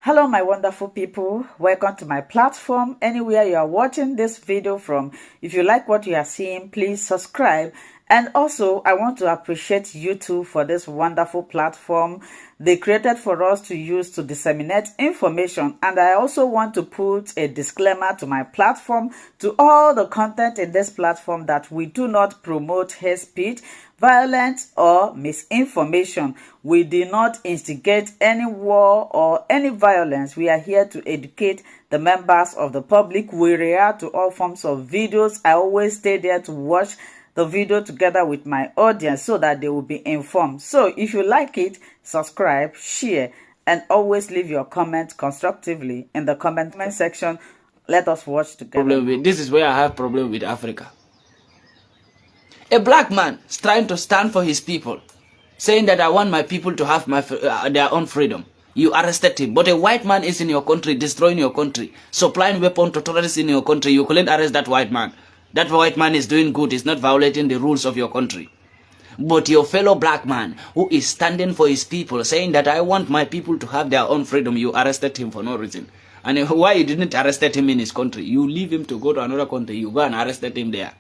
Hello my wonderful people, welcome to my platform. Anywhere you are watching this video from, if you like what you are seeing, please subscribe. And also I want to appreciate YouTube for this wonderful platform they created for us to use to disseminate information. And I also want to put a disclaimer to my platform, to all the content in this platform, that we do not promote hate speech, violence or misinformation. We do not instigate any war or any violence. We are here to educate the members of the public. We react to all forms of videos. I always stay there to watch the video together with my audience so that they will be informed. So if you like it, subscribe, share, and always leave your comments constructively in the comment section. Let us watch together. This is where I have problem with Africa. A black man is trying to stand for his people, saying that I want my people to have their own freedom. You arrested him. But a white man is in your country, destroying your country, supplying weapons to terrorists in your country. You couldn't arrest that white man. That white man is doing good. He's not violating the rules of your country. But your fellow black man who is standing for his people, saying that I want my people to have their own freedom, you arrested him for no reason. And why you didn't arrest him in his country? You leave him to go to another country. You go and arrested him there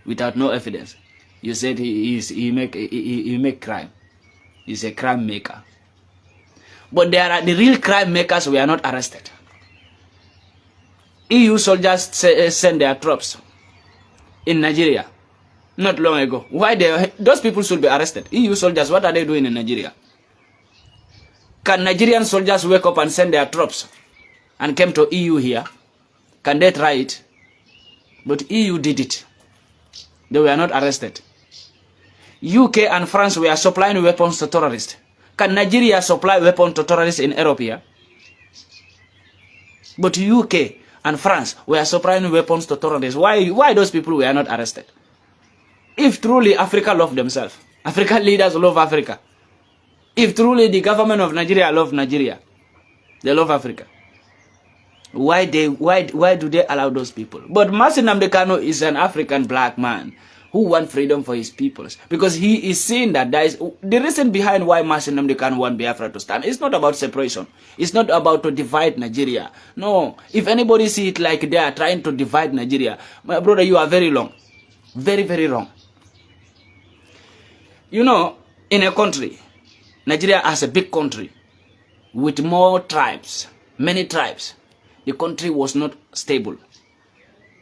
without no evidence. You said he make crime. He's a crime maker. But there are the real crime makers who are not arrested. EU soldiers send their troops in Nigeria not long ago. Why those people should be arrested? EU soldiers, what are they doing in Nigeria? Can Nigerian soldiers wake up and send their troops and came to EU here? Can they try it? But EU did it. They were not arrested. UK and France were supplying weapons to terrorists. Can Nigeria supply weapons to terrorists in Europe here? But UK and France were supplying weapons to terrorists. Why those people were not arrested? If truly Africa love themselves, African leaders love Africa. If truly the government of Nigeria love Nigeria, they love Africa. Why do they allow those people? But Nnamdi Kanu is an African black man who wants freedom for his peoples, because he is seeing that there is the reason behind why Nnamdi Kanu wants Biafra to stand. It's not about separation. It's not about to divide Nigeria. No. If anybody see it like they are trying to divide Nigeria, my brother, you are very wrong. Very, very wrong. You know, in a country, Nigeria as a big country with more tribes, many tribes, the country was not stable.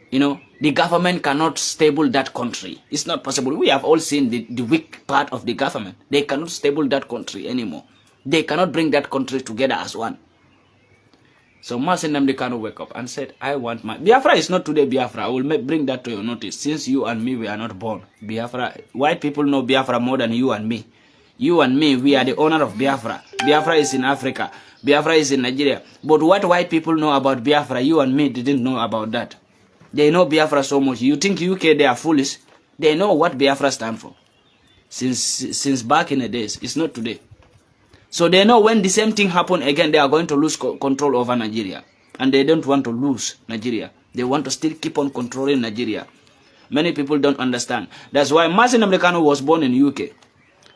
You know, the government cannot stable that country. It's not possible. We have all seen the weak part of the government. They cannot stable that country anymore. They cannot bring that country together as one. So Nnamdi Kanu wake up and said, I want my... Biafra is not today Biafra. I will bring that to your notice. Since you and me, we are not born. Biafra, white people know Biafra more than you and me. You and me, we are the owner of Biafra. Biafra is in Africa. Biafra is in Nigeria. But what white people know about Biafra, you and me didn't know about that. They know Biafra so much. You think UK, they are foolish? They know what Biafra stands for. Since back in the days. It's not today. So they know when the same thing happen again, they are going to lose control over Nigeria. And they don't want to lose Nigeria. They want to still keep on controlling Nigeria. Many people don't understand. That's why Nnamdi Kanu was born in UK.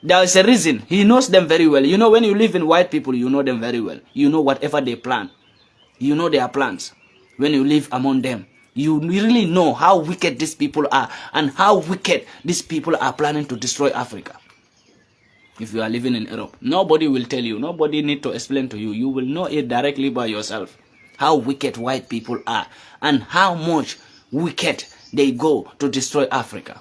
There is a reason. He knows them very well. You know, when you live in white people, you know them very well. You know whatever they plan. You know their plans. When you live among them, you really know how wicked these people are and how wicked these people are planning to destroy Africa. If you are living in Europe, nobody will tell you. Nobody need to explain to you. You will know it directly by yourself. How wicked white people are and how much wicked they go to destroy Africa.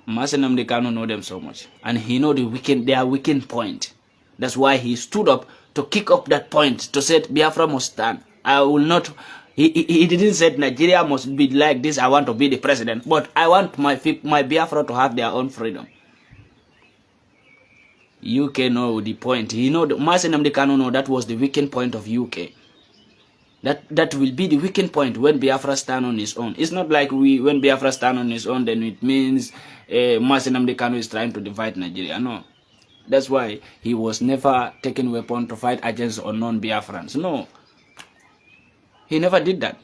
Nnamdi Kanu know them so much. And he know their weakened point. That's why he stood up to kick up that point to say Biafra must stand. I will not... He didn't say Nigeria must be like this. I want to be the president. But I want my Biafra to have their own freedom. UK know the point. He know Nnamdi Kanu know that was the weakened point of UK. That will be the weakened point when Biafra stand on his own. It's not like when Biafra stand on his own, then it means Nnamdi Kanu is trying to divide Nigeria. No. That's why he was never taking weapon to fight against or non-Biafrans. No. He never did that.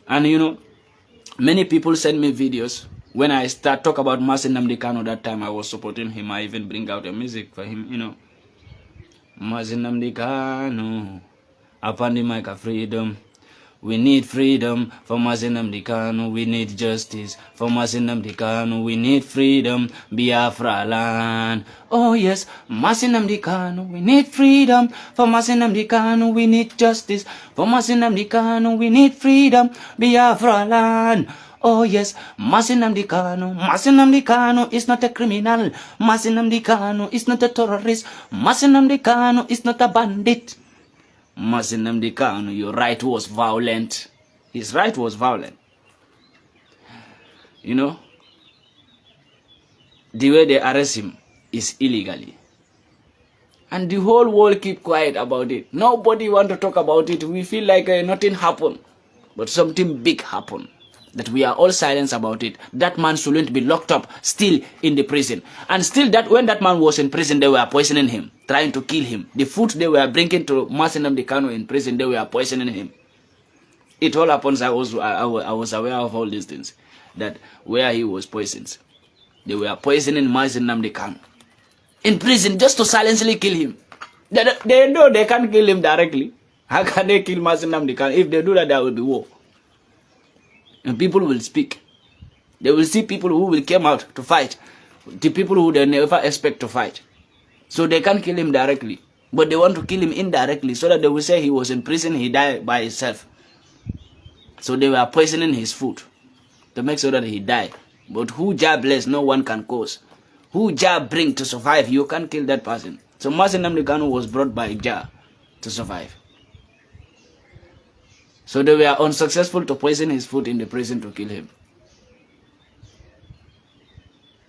And you know, many people send me videos when I talk about Nnamdi Kanu. That time I was supporting him. I even bring out a music for him, you know. Nnamdi Kanu, upon the mic of freedom. We need freedom for Nnamdi Kanu. We need justice for Nnamdi Kanu. We need freedom, Biafra land. Oh yes, Nnamdi Kanu. We need freedom for Nnamdi Kanu. We need justice for Nnamdi Kanu. We need freedom, Biafra land. Oh yes, Nnamdi Kanu. Nnamdi Kanu is not a criminal. Nnamdi Kanu is not a terrorist. Nnamdi Kanu is not a bandit. Nnamdi Kanu, your right was violent. His right was violent. You know, the way they arrest him is illegally. And the whole world keep quiet about it. Nobody want to talk about it. We feel like nothing happened. But something big happened. That we are all silent about it. That man shouldn't be locked up still in the prison. And still that when that man was in prison, they were poisoning him, trying to kill him. The food they were bringing to Nnamdi Kanu in prison, they were poisoning him. It all happens, I was aware of all these things. That where he was poisoned, they were poisoning Nnamdi Kanu in prison just to silently kill him. They know they can't kill him directly. How can they kill Nnamdi Kanu? If they do that, there will be war. And people will speak. They will see people who will come out to fight. The people who they never expect to fight. So they can't kill him directly. But they want to kill him indirectly so that they will say he was in prison, he died by himself. So they were poisoning his food to make sure that he died. But who Jah bless, no one can cause. Who Jah bring to survive, you can't kill that person. So Nnamdi Kanu was brought by Jah to survive. So they were unsuccessful to poison his food in the prison to kill him.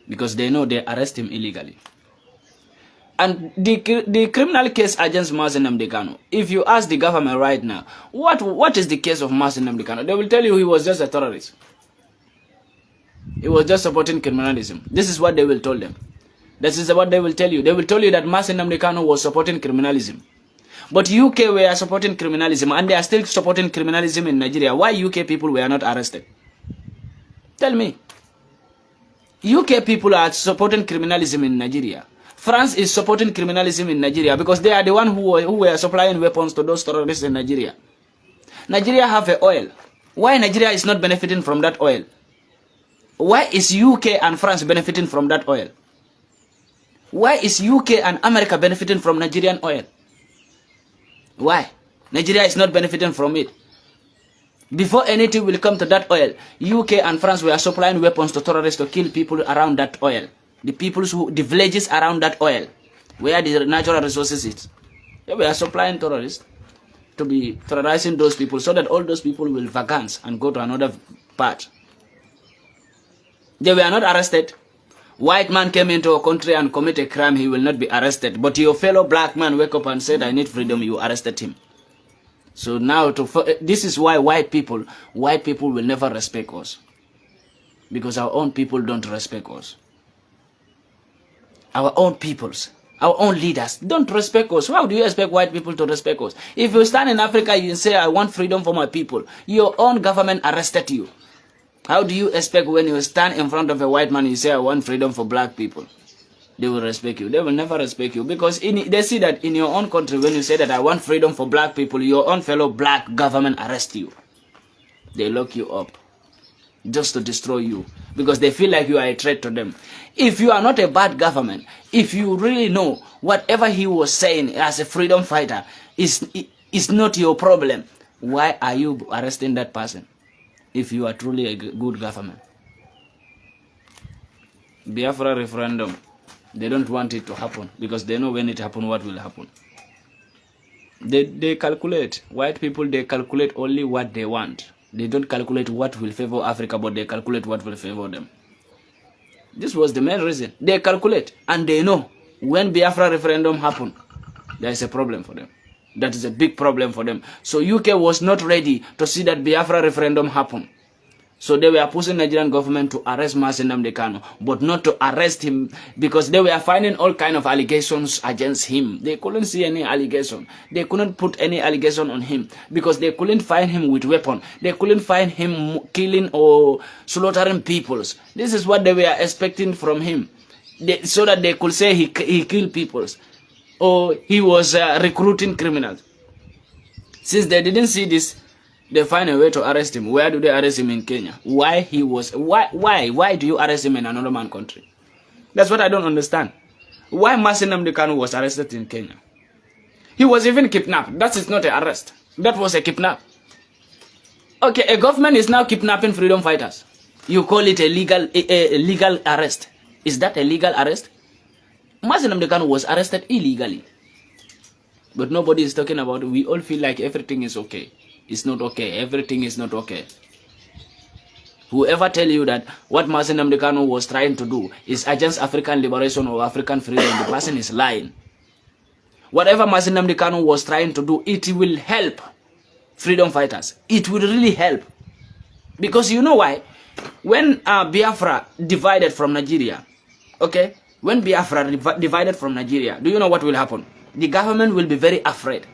Because they know they arrest him illegally. And the criminal case against Nnamdi Kanu, if you ask the government right now, what is the case of Nnamdi Kanu? They will tell you he was just a terrorist. He was just supporting criminalism. This is what they will tell them. This is what they will tell you. They will tell you that Nnamdi Kanu was supporting criminalism. But UK were supporting criminalism and they are still supporting criminalism in Nigeria. Why UK people were not arrested? Tell me. UK people are supporting criminalism in Nigeria. France is supporting criminalism in Nigeria because they are the one who were supplying weapons to those terrorists in Nigeria. Nigeria have a oil. Why Nigeria is not benefiting from that oil? Why is UK and France benefiting from that oil? Why is UK and America benefiting from Nigerian oil? Why? Nigeria is not benefiting from it. Before anything will come to that oil, UK and France were supplying weapons to terrorists to kill people around that oil. The villages around that oil, where the natural resources is. They were supplying terrorists to be terrorizing those people so that all those people will vacance and go to another part. They were not arrested. White man came into a country and commit a crime, he will not be arrested. But your fellow black man wake up and said, I need freedom, you arrested him. So now, this is why white people will never respect us. Because our own people don't respect us. Our own peoples, our own leaders don't respect us. How do you expect white people to respect us? If you stand in Africa, you say, I want freedom for my people. Your own government arrested you. How do you expect when you stand in front of a white man, you say, I want freedom for black people? They will respect you. They will never respect you. Because they see that in your own country, when you say that I want freedom for black people, your own fellow black government arrest you. They lock you up just to destroy you. Because they feel like you are a threat to them. If you are not a bad government, if you really know whatever he was saying as a freedom fighter is not your problem, why are you arresting that person? If you are truly a good government. Biafra referendum, they don't want it to happen because they know when it happens, what will happen. They calculate. White people, they calculate only what they want. They don't calculate what will favor Africa, but they calculate what will favor them. This was the main reason. They calculate and they know when Biafra referendum happen, there is a problem for them. That is a big problem for them. So UK was not ready to see that Biafra referendum happen. So they were pushing Nigerian government to arrest Nnamdi Kanu, but not to arrest him because they were finding all kind of allegations against him. They couldn't see any allegation. They couldn't put any allegation on him because they couldn't find him with weapon. They couldn't find him killing or slaughtering peoples. This is what they were expecting from him, so that they could say he killed peoples. or he was recruiting criminals. Since they didn't see this, they find a way to arrest him. Where do they arrest him? In Kenya. Why do you arrest him in another man's country? That's what I don't understand. Why Nnamdi Kanu was arrested in Kenya? He was even kidnapped. That is not an arrest. That was a kidnap. Okay, a government is now kidnapping freedom fighters. You call it a legal arrest. Is that a legal arrest? Nnamdi Kanu was arrested illegally. But nobody is talking about it. We all feel like everything is okay. It's not okay. Everything is not okay. Whoever tell you that what Nnamdi Kanu was trying to do is against African liberation or African freedom, the person is lying. Whatever Nnamdi Kanu was trying to do, it will help freedom fighters. It will really help. Because you know why? When Biafra divided from Nigeria, okay? When Biafra divided from Nigeria, do you know what will happen? The government will be very afraid.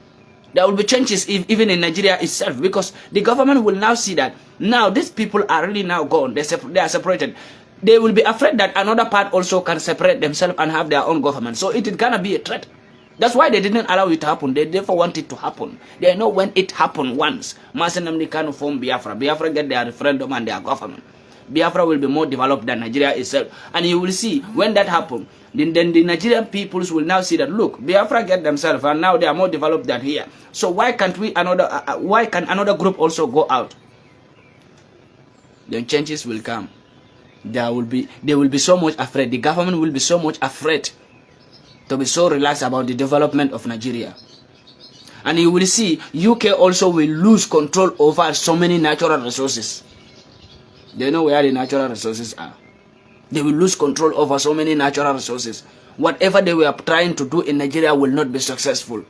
There will be changes even in Nigeria itself, because the government will now see that now these people are really now gone. They are separated. They will be afraid that another part also can separate themselves and have their own government. So it is gonna be a threat. That's why they didn't allow it to happen. They never want it to happen. They know when it happened once, Nnamdi Kanu form Biafra. Biafra get their referendum and their government. Biafra will be more developed than Nigeria itself. And you will see when that happens, then the Nigerian peoples will now see that, look, Biafra get themselves and now they are more developed than here. So why can't we why can another group also go out? Then changes will come. They will be so much afraid. The government will be so much afraid to be so relaxed about the development of Nigeria. And you will see UK also will lose control over so many natural resources. They know where the natural resources are. They will lose control over so many natural resources. Whatever they were trying to do in Nigeria will not be successful.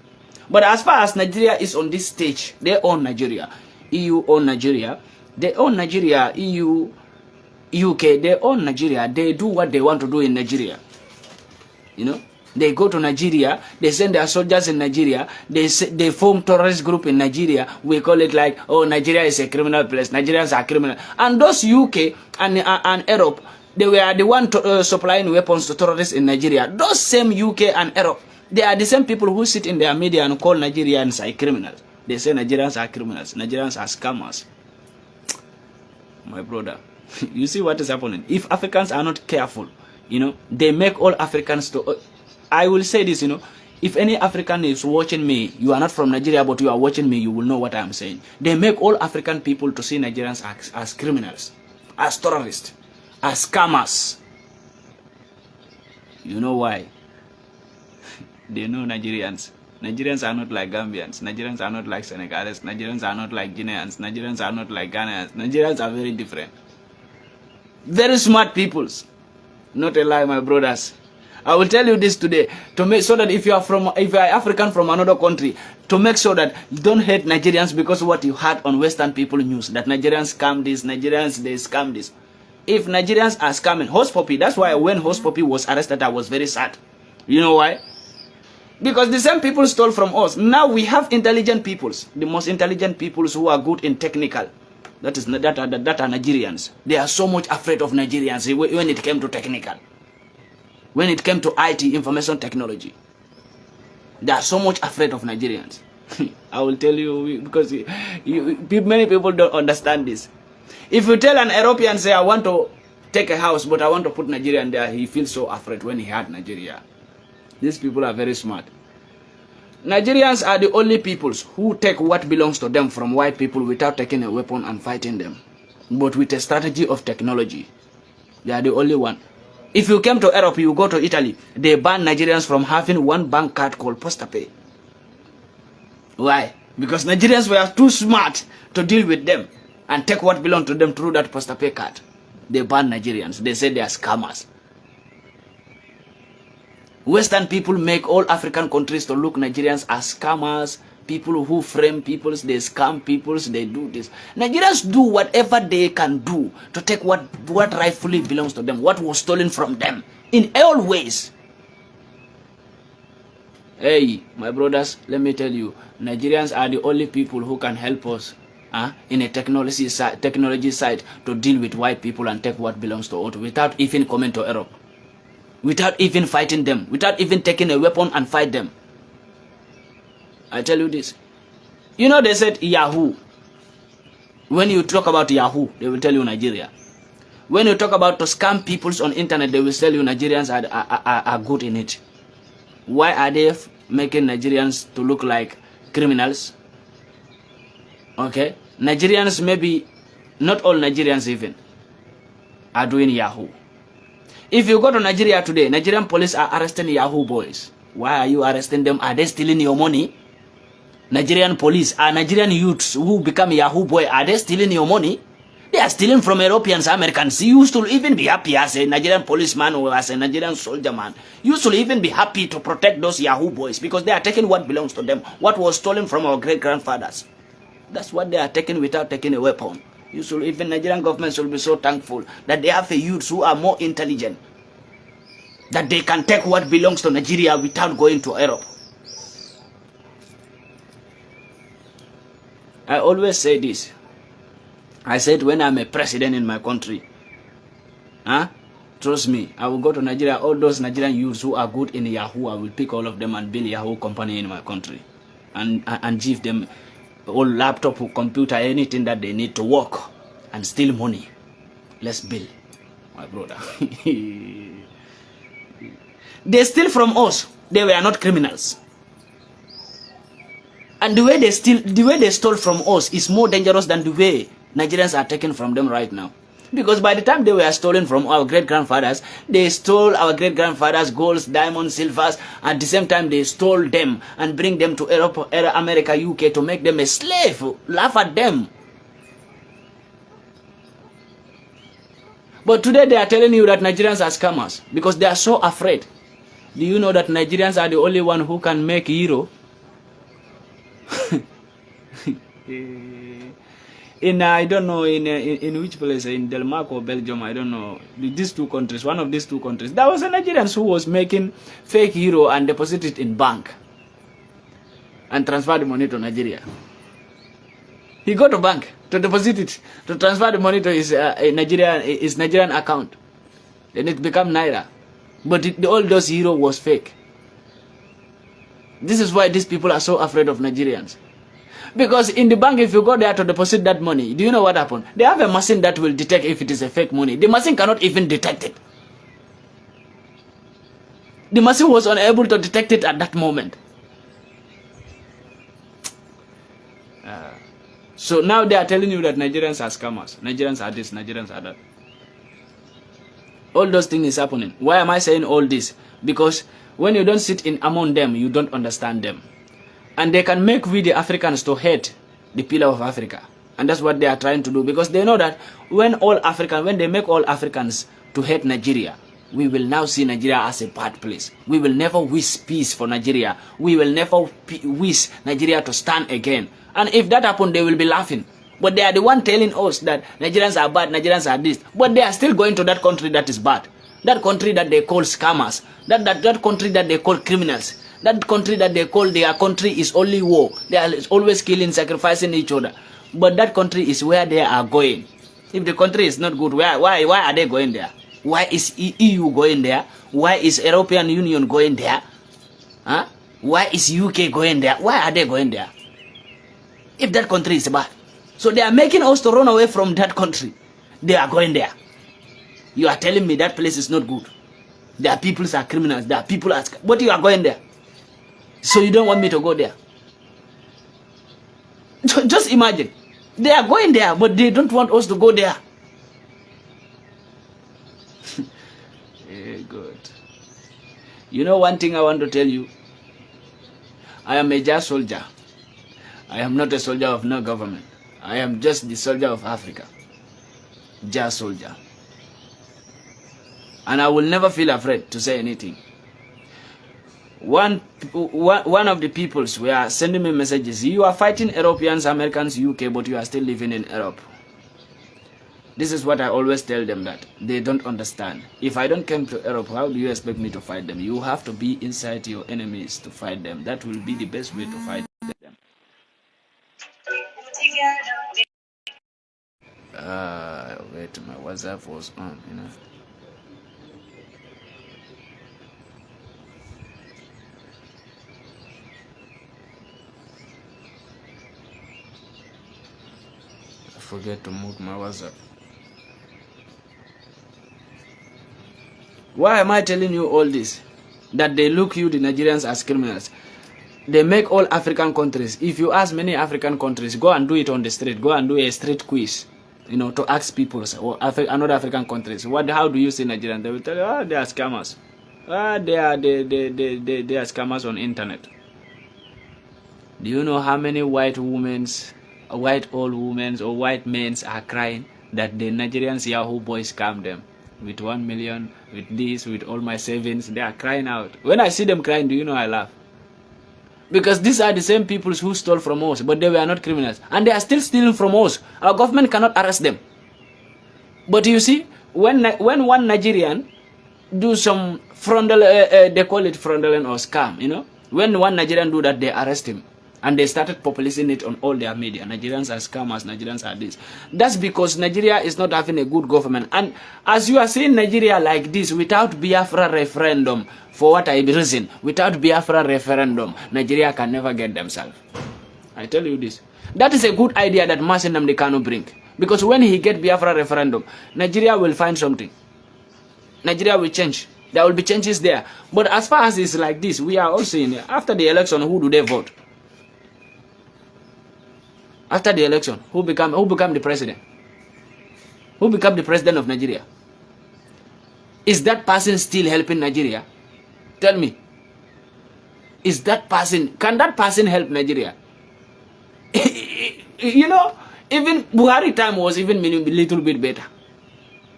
But as far as Nigeria is on this stage, they own Nigeria. EU own Nigeria. They own Nigeria. EU, UK, they own Nigeria. They do what they want to do in Nigeria. You know? They go to Nigeria, they send their soldiers in Nigeria, they form terrorist group in Nigeria. We call it like, oh, Nigeria is a criminal place, Nigerians are criminal. And those UK and Europe, they were the one supplying weapons to terrorists in Nigeria. Those same UK and Europe, they are the same people who sit in their media and call Nigerians are criminals. They say Nigerians are criminals, Nigerians are scammers. My brother, you see what is happening? If Africans are not careful, you know, they make all Africans to... I will say this, you know, if any African is watching me, you are not from Nigeria, but you are watching me, you will know what I am saying. They make all African people to see Nigerians as criminals, as terrorists, as scammers. You know why? They know Nigerians. Nigerians are not like Gambians. Nigerians are not like Senegalese. Nigerians are not like Guineans. Nigerians are not like Ghanaians. Nigerians are very different. Very smart peoples. Not a lie, my brothers. I will tell you this today to make so that if you are African from another country, to make sure that you don't hate Nigerians because of what you heard on Western people news, that Nigerians scam this, Nigerians they scam this. If Nigerians are scamming, Host Poppy, that's why when Host Poppy was arrested, I was very sad. You know why? Because the same people stole from us. Now we have intelligent peoples, the most intelligent peoples who are good in technical. That are Nigerians. They are so much afraid of Nigerians when it came to technical. When it came to IT, information technology, they are so much afraid of Nigerians. I will tell you, because many people don't understand this. If you tell an European, say, I want to take a house, but I want to put Nigerian there, he feels so afraid when he had Nigeria. These people are very smart. Nigerians are the only peoples who take what belongs to them from white people without taking a weapon and fighting them, but with a strategy of technology. They are the only one. If you came to Europe, you go to Italy, they ban Nigerians from having one bank card called PostaPay. Why? Because Nigerians were too smart to deal with them and take what belonged to them through that PostaPay card. They ban Nigerians. They say they are scammers. Western people make all African countries to look Nigerians as scammers, people who frame peoples, they scam peoples, they do this. Nigerians do whatever they can do to take what rightfully belongs to them, what was stolen from them, in all ways. Hey, my brothers, let me tell you, Nigerians are the only people who can help us in a technology side to deal with white people and take what belongs to us without even coming to Europe, without even fighting them, without even taking a weapon and fight them. I tell you this. You know, they said Yahoo. When you talk about Yahoo, they will tell you Nigeria. When you talk about to scam people on internet, they will tell you Nigerians are good in it. Why are they making Nigerians to look like criminals? Okay, Nigerians, maybe not all Nigerians even are doing Yahoo. If you go to Nigeria today, Nigerian police are arresting Yahoo boys. Why are you arresting them? Are they stealing your money? Nigerian police are Nigerian youths who become Yahoo boy. Are they stealing your money? They are stealing from Europeans, Americans. You used to even be happy as a Nigerian policeman or as a Nigerian soldier man. You should even be happy to protect those Yahoo boys because they are taking what belongs to them, what was stolen from our great-grandfathers. That's what they are taking without taking a weapon. You should, even Nigerian government should be so thankful that they have a youths who are more intelligent, that they can take what belongs to Nigeria without going to Europe. I always say this. I said when I'm a president in my country, trust me, I will go to Nigeria. All those Nigerian youths who are good in Yahoo, I will pick all of them and build Yahoo company in my country, and give them all laptop, computer, anything that they need to work and steal money. Let's build, my brother. They steal from us. They were not criminals. And the way they stole from us is more dangerous than the way Nigerians are taking from them right now. Because by the time they were stolen from our great-grandfathers, they stole our great-grandfathers' golds, diamonds, silvers. At the same time, they stole them and bring them to Europe, America, UK to make them a slave. Laugh at them. But today they are telling you that Nigerians are scammers because they are so afraid. Do you know that Nigerians are the only one who can make euro? I don't know in which place, in Denmark or Belgium, I don't know, these two countries, one of these two countries, there was a Nigerian who was making fake euro and deposit it in bank and transfer the money to Nigeria. He go to bank to deposit it, to transfer the money to his Nigerian account. Then it become Naira. But all those euro was fake. This is why these people are so afraid of Nigerians. Because in the bank, if you go there to deposit that money, do you know what happened? They have a machine that will detect if it is a fake money. The machine cannot even detect it. The machine was unable to detect it at that moment. So now they are telling you that Nigerians are scammers. Nigerians are this, Nigerians are that. All those things is happening. Why am I saying all this? Because when you don't sit in among them, you don't understand them. And they can make we the Africans to hate the pillar of Africa. And that's what they are trying to do. Because they know that when they make all Africans to hate Nigeria, we will now see Nigeria as a bad place. We will never wish peace for Nigeria. We will never wish Nigeria to stand again. And if that happens, they will be laughing. But they are the one telling us that Nigerians are bad, Nigerians are this. But they are still going to that country that is bad. That country that they call scammers. That country that they call criminals. That country that they call their country is only war. They are always killing, sacrificing each other. But that country is where they are going. If the country is not good, why are they going there? Why is EU going there? Why is European Union going there? Huh? Why is UK going there? Why are they going there? If that country is bad. So they are making us to run away from that country. They are going there. You are telling me that place is not good. Their people are criminals. Their people are... But you are going there. So you don't want me to go there. Just imagine. They are going there, but they don't want us to go there. Good. You know one thing I want to tell you? I am a just soldier. I am not a soldier of no government. I am just the soldier of Africa. Just soldier. And I will never feel afraid to say anything. One of the peoples were sending me messages. You are fighting Europeans, Americans, UK, but you are still living in Europe. This is what I always tell them, that they don't understand. If I don't come to Europe, how do you expect me to fight them? You have to be inside your enemies to fight them. That will be the best way to fight them. Wait, my WhatsApp was on, you know. forget to mute my WhatsApp. Why am I telling you all this? That they look you, the Nigerians, as criminals. They make all African countries. If you ask many African countries, go and do it on the street. Go and do a street quiz, you know, to ask people or another African countries. How do you see Nigerians? They will tell you, oh, they are scammers. They are scammers on internet. Do you know how many white old women or white men are crying that the Nigerians Yahoo boys scam them with 1 million, with this, with all my savings? They are crying out. When I see them crying, do you know I laugh? Because these are the same people who stole from us, but they were not criminals. And they are still stealing from us. Our government cannot arrest them. But you see, when one Nigerian do some fraudulent, they call it fraudulent or scam, you know. When one Nigerian do that, they arrest him. And they started populating it on all their media. Nigerians are scammers, Nigerians are this. That's because Nigeria is not having a good government. And as you are seeing Nigeria like this, without Biafra referendum, for what I reason, without Biafra referendum, Nigeria can never get themselves. I tell you this. That is a good idea that Nnamdi Kanu bring. Because when he get Biafra referendum, Nigeria will find something. Nigeria will change. There will be changes there. But as far as it's like this, we are all seeing, after the election, who do they vote? After the election, who become the president? Who become the president of Nigeria? Is that person still helping Nigeria? Tell me. Is that person, can that person help Nigeria? You know, even Buhari time was even a little bit better.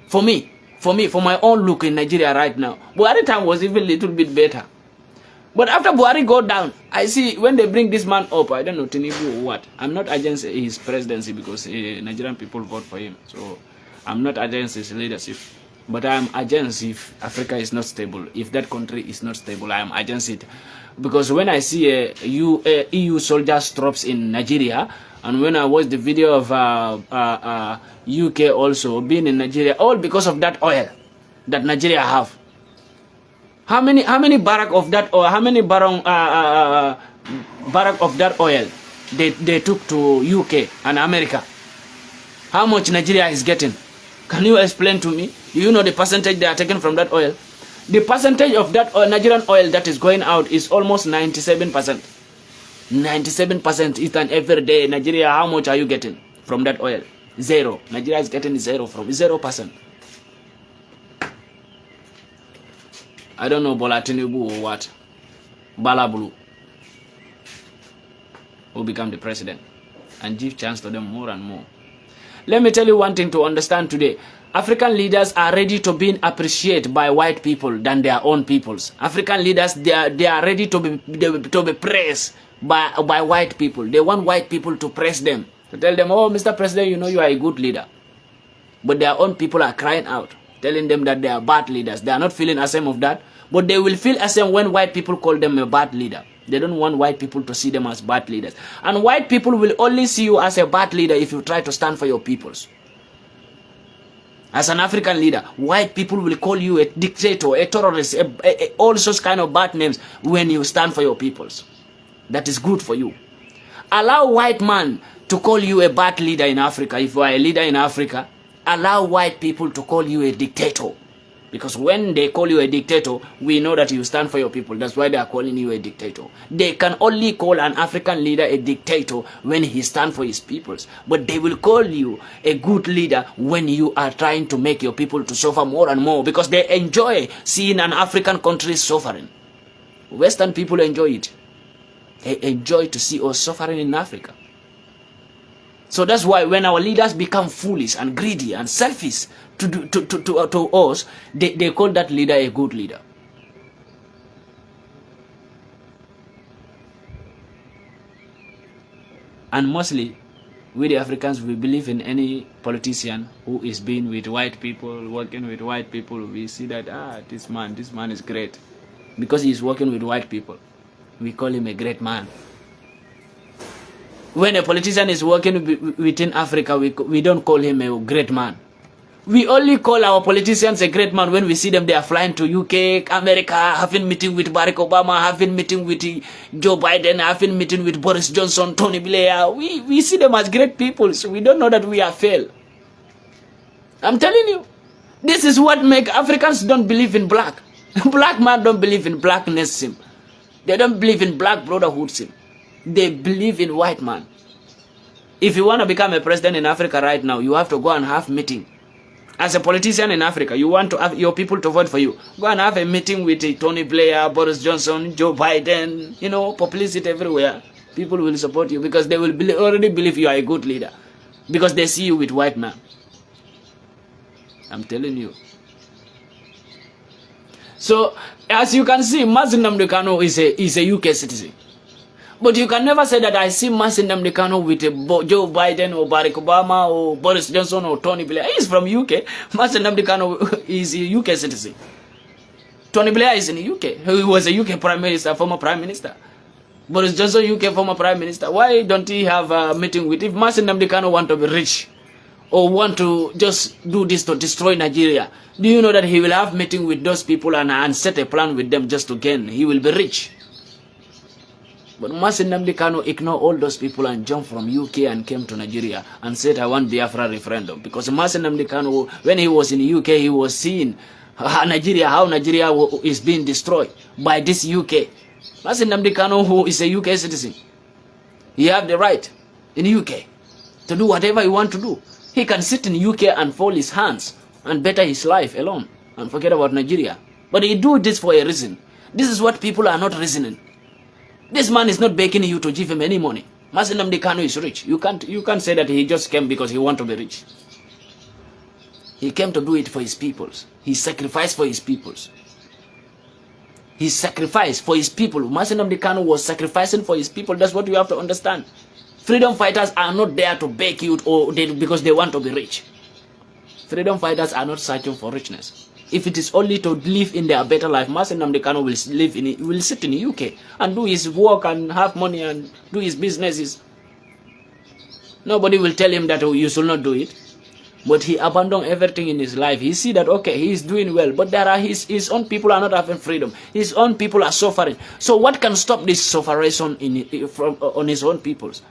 For my own look in Nigeria right now, Buhari time was even a little bit better. But after Buhari go down, I see when they bring this man up, I don't know, Tinubu or what. I'm not against his presidency because Nigerian people vote for him. So I'm not against his leadership. But I'm against if Africa is not stable. If that country is not stable, I am against it. Because when I see EU soldiers troops in Nigeria, and when I watch the video of UK also being in Nigeria, all because of that oil that Nigeria have. How many barrack of that oil? How many barrack of that oil they took to UK and America? How much Nigeria is getting? Can you explain to me? Do you know the percentage they are taking from that oil? The percentage of that oil, Nigerian oil that is going out is almost 97%. 97% each and every day. Nigeria, how much are you getting from that oil? Zero. Nigeria is getting zero from 0%. I don't know Bola Tinubu or what. Balabulu will become the president and give chance to them more and more. Let me tell you one thing to understand today. African leaders are ready to be appreciated by white people than their own peoples. African leaders, they are ready to be praised by white people. They want white people to praise them. To tell them, oh, Mr. President, you know you are a good leader. But their own people are crying out, telling them that they are bad leaders. They are not feeling ashamed of that. But they will feel ashamed when white people call them a bad leader. They don't want white people to see them as bad leaders. And white people will only see you as a bad leader if you try to stand for your peoples. As an African leader, white people will call you a dictator, a terrorist, all sorts kind of bad names when you stand for your peoples. That is good for you. Allow white man to call you a bad leader in Africa. If you are a leader in Africa, allow white people to call you a dictator. Because when they call you a dictator, we know that you stand for your people. That's why they are calling you a dictator. They can only call an African leader a dictator when he stands for his peoples. But they will call you a good leader when you are trying to make your people to suffer more and more. Because they enjoy seeing an African country suffering. Western people enjoy it. They enjoy to see us suffering in Africa. So that's why when our leaders become foolish and greedy and selfish to us, they call that leader a good leader. And mostly, we the Africans, we believe in any politician who is being with white people, working with white people. We see that, this man is great. Because he is working with white people, we call him a great man. When a politician is working within Africa, we don't call him a great man. We only call our politicians a great man when we see them. They are flying to UK, America, having meeting with Barack Obama, having meeting with Joe Biden, having meeting with Boris Johnson, Tony Blair. We see them as great people, so we don't know that we are failed. I'm telling you, this is what make Africans don't believe in black. Black man don't believe in blackness. They don't believe in black brotherhood. They believe in white man. If you want to become a president in Africa right now, you have to go and have meeting. As a politician in Africa, you want to have your people to vote for you. Go and have a meeting with Tony Blair, Boris Johnson, Joe Biden, you know, publicity everywhere. People will support you because they will already believe you are a good leader. Because they see you with white man. I'm telling you. So, as you can see, Nnamdi Kanu is a UK citizen. But you can never say that I see Nnamdi Kanu with Joe Biden or Barack Obama or Boris Johnson or Tony Blair. He's from UK. Nnamdi Kanu is a UK citizen. Tony Blair is in the UK. He was a UK Prime Minister, former Prime Minister. Boris Johnson, UK former Prime Minister. Why don't he have a meeting with? If Nnamdi Kanu want to be rich or want to just do this to destroy Nigeria, do you know that he will have meeting with those people and set a plan with them just to gain? He will be rich. But Nnamdi Kanu ignored all those people and jumped from UK and came to Nigeria and said, I want Biafra referendum. Because Nnamdi Kanu, when he was in the UK, he was seeing how Nigeria is being destroyed by this UK. Nnamdi Kanu, who is a UK citizen, he have the right in the UK to do whatever he want to do. He can sit in the UK and fold his hands and better his life alone and forget about Nigeria. But he do this for a reason. This is what people are not reasoning. This man is not begging you to give him any money. Nnamdi Kanu is rich. You can't say that he just came because he want to be rich. He came to do it for his peoples. He sacrificed for his peoples. He sacrificed for his people. Nnamdi Kanu was sacrificing for his people. That's what you have to understand. Freedom fighters are not there to beg you because they want to be rich. Freedom fighters are not searching for richness. If it is only to live in their better life, Nnamdi Kanu will sit in the UK and do his work and have money and do his businesses. Nobody will tell him that you should not do it. But he abandoned everything in his life. He see that, okay, he is doing well, but there are his own people are not having freedom. His own people are suffering. So what can stop this suffering on his own peoples?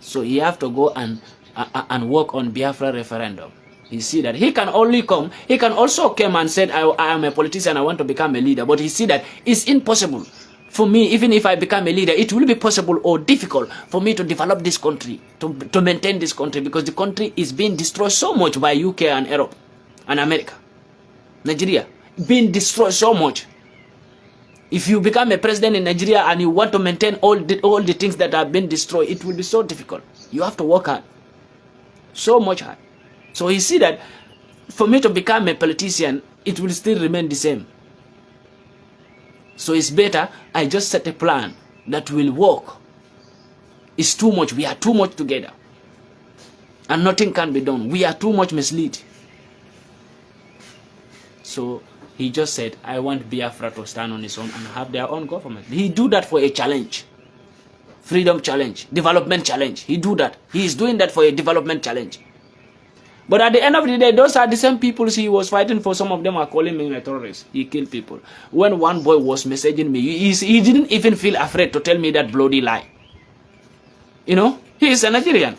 So he have to go and work on Biafra referendum. He see that he can only come. He can also come and say, I am a politician, I want to become a leader. But he see that it's impossible for me. Even if I become a leader, it will be possible or difficult for me to develop this country, to maintain this country, because the country is being destroyed so much by UK and Europe and America. Nigeria being destroyed so much. If you become a president in Nigeria and you want to maintain all the things that have been destroyed, it will be so difficult. You have to work hard, so much hard. So he see that for me to become a politician, it will still remain the same. So it's better I just set a plan that will work. It's too much. We are too much together. And nothing can be done. We are too much misled. So he just said, I want Biafra to stand on his own and have their own government. He do that for a challenge. Freedom challenge. Development challenge. He do that. He is doing that for a development challenge. But at the end of the day, those are the same people he was fighting for. Some of them are calling him a terrorist. He killed people. When one boy was messaging me, he didn't even feel afraid to tell me that bloody lie. You know, he is a Nigerian.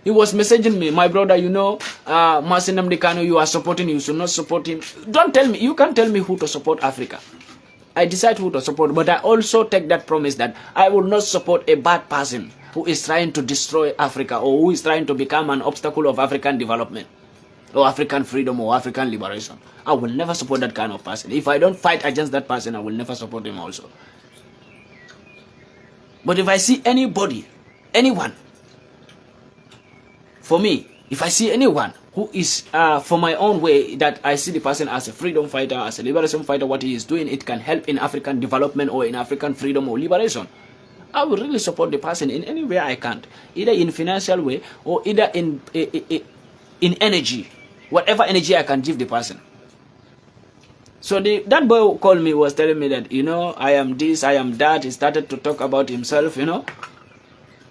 He was messaging me, my brother, you know, Nnamdi Kanu, you are supporting, you should not support him. Don't tell me, you can't tell me who to support Africa. I decide who to support, but I also take that promise that I will not support a bad person who is trying to destroy Africa or who is trying to become an obstacle of African development or African freedom or African liberation. I will never support that kind of person. If I don't fight against that person, I will never support him also. But if I see anybody, anyone, for me, if I see anyone who is for my own way, that I see the person as a freedom fighter, as a liberation fighter, what he is doing, it can help in African development or in African freedom or liberation, I will really support the person in any way I can, either in financial way or either in energy, whatever energy I can give the person. So that boy who called me was telling me that, you know, I am this, I am that. He started to talk about himself, you know.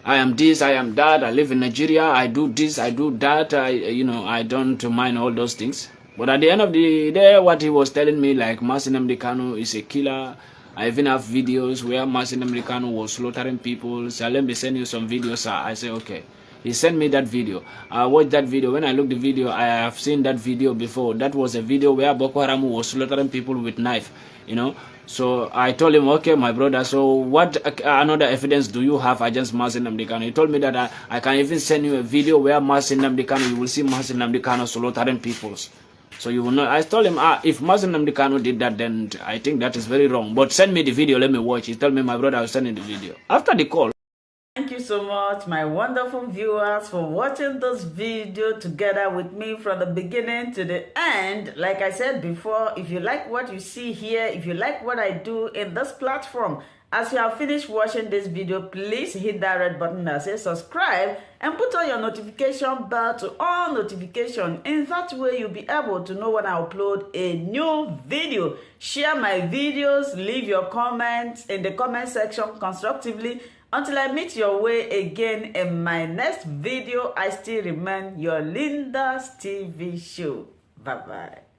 I am this, I am that, I live in Nigeria, I do this, I do that, I don't mind all those things. But at the end of the day, what he was telling me, like, Nnamdi Kanu is a killer. I even have videos where Nnamdi Kanu was slaughtering people. So let me send you some videos, sir. I say, okay. He sent me that video. I watched that video. When I looked the video, I have seen that video before. That was a video where Boko Haram was slaughtering people with knife, So I told him, okay, my brother, so what another evidence do you have against Nnamdi Kanu? He told me that I can even send you a video where Nnamdi Kanu, you will see Nnamdi Kanu slaughtering people. So you will know. I told him, if Nnamdi Kanu did that, then I think that is very wrong. But send me the video, let me watch. He told me, my brother, I'll send him the video. After the call. Thank you so much, my wonderful viewers, for watching this video together with me from the beginning to the end. Like I said before, if you like what you see here, if you like what I do in this platform, as you have finished watching this video, please hit that red button that says subscribe and put on your notification bell to all notification. In that way, you'll be able to know when I upload a new video. Share my videos, leave your comments in the comment section constructively. Until I meet your way again in my next video, I still remain your Linda's TV show. Bye-bye.